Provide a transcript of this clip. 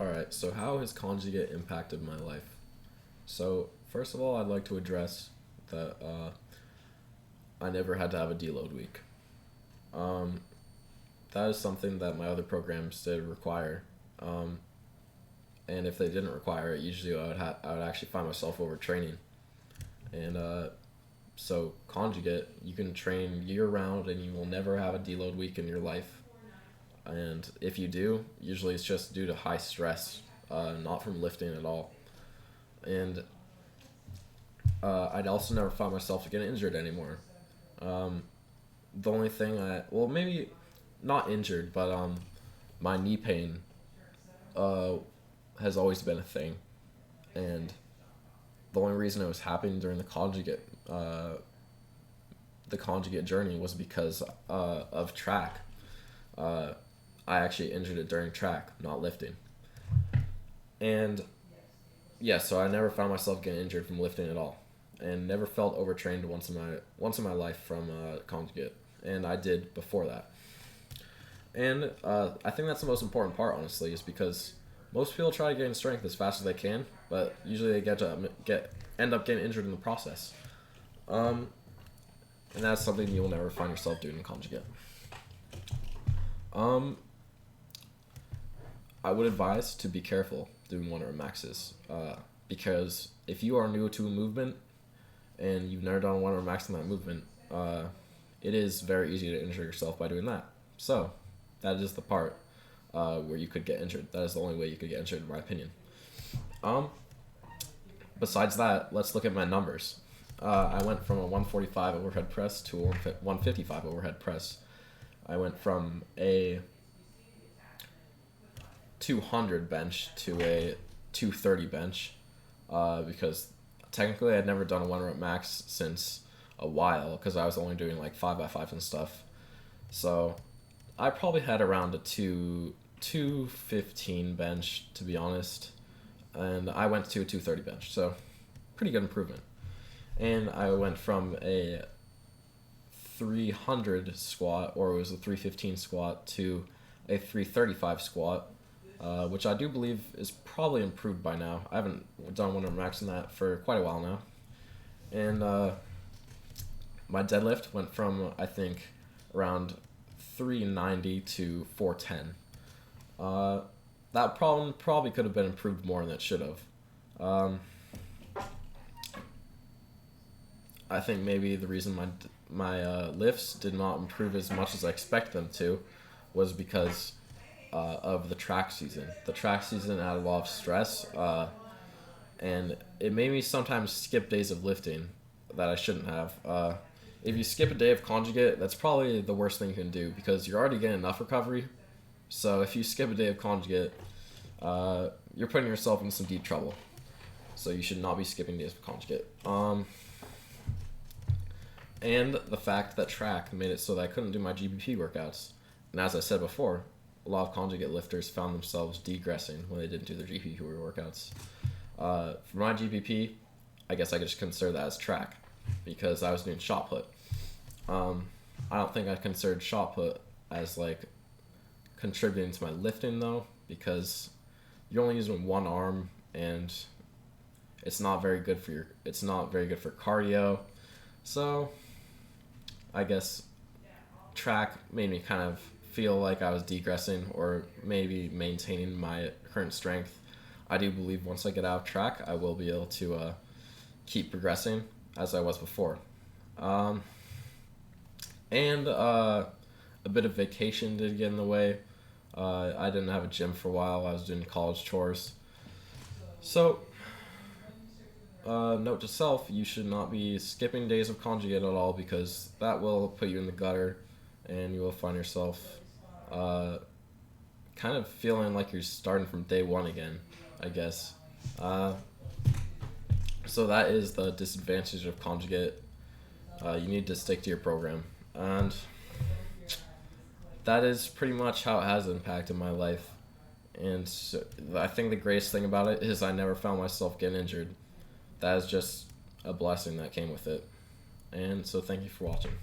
Alright, so how has conjugate impacted my life? So, first of all, I'd like to address that I never had to have a deload week. Um, that is something that my other programs did require. Um, and if they didn't require it, usually I would actually find myself overtraining. And so, conjugate, you can train year round and you will never have a deload week in your life. And if you do, usually it's just due to high stress, not from lifting at all. And I'd also never find myself getting injured anymore. Um, the only thing well, maybe not injured, but my knee pain uh, has always been a thing. And the only reason it was happening during the conjugate journey was because of track. Uh, I actually injured it during track, not lifting. And yeah, so I never found myself getting injured from lifting at all, and never felt overtrained once in my life from conjugate, and I did before that. And I think that's the most important part, honestly, is because most people try to gain strength as fast as they can, but usually they end up getting injured in the process. Um, and that's something you'll never find yourself doing in conjugate. Um, I would advise to be careful doing one rep maxes, because if you are new to a movement and you've never done one rep max in that movement, it is very easy to injure yourself by doing that. So that is the part where you could get injured. That is the only way you could get injured, in my opinion. Um, Besides that, let's look at my numbers. I went from a 145 overhead press to a 155 overhead press. I went from a 200 bench to a 230 bench, because technically I'd never done a one rep max since a while, because I was only doing like 5x5 and stuff. So I probably had around a 215 bench, to be honest, and I went to a 230 bench, so pretty good improvement. And I went from a 300 squat, or it was a 315 squat, to a 335 squat, which I do believe is probably improved by now. I haven't done one rep max in that for quite a while now. And my deadlift went from, I think, around 390 to 410. That problem probably could have been improved more than it should have. I think maybe the reason my lifts did not improve as much as I expected them to was because of the track season. The track season had a lot of stress, and it made me sometimes skip days of lifting that I shouldn't have. If you skip a day of conjugate, that's probably the worst thing you can do, because you're already getting enough recovery. So if you skip a day of conjugate, you're putting yourself in some deep trouble. So you should not be skipping days of conjugate. And the fact that track made it so that I couldn't do my GBP workouts. And as I said before, a lot of conjugate lifters found themselves degressing when they didn't do their GBP workouts. For my GBP, I guess I could just consider that as track, because I was doing shot put. I don't think I considered shot put as like contributing to my lifting though, because you're only using one arm, and it's not very good for cardio. So I guess track made me kind of feel like I was degressing, or maybe maintaining my current strength. I do believe once I get out of track, I will be able to keep progressing as I was before. And a bit of vacation did get in the way. I didn't have a gym for a while. I was doing college chores. So, note to self, you should not be skipping days of conjugate at all, because that will put you in the gutter, and you will find yourself kind of feeling like you're starting from day one again, I guess. So that is the disadvantage of conjugate. You need to stick to your program. And that is pretty much how it has impacted my life. And so I think the greatest thing about it is I never found myself getting injured. That is just a blessing that came with it. And so thank you for watching.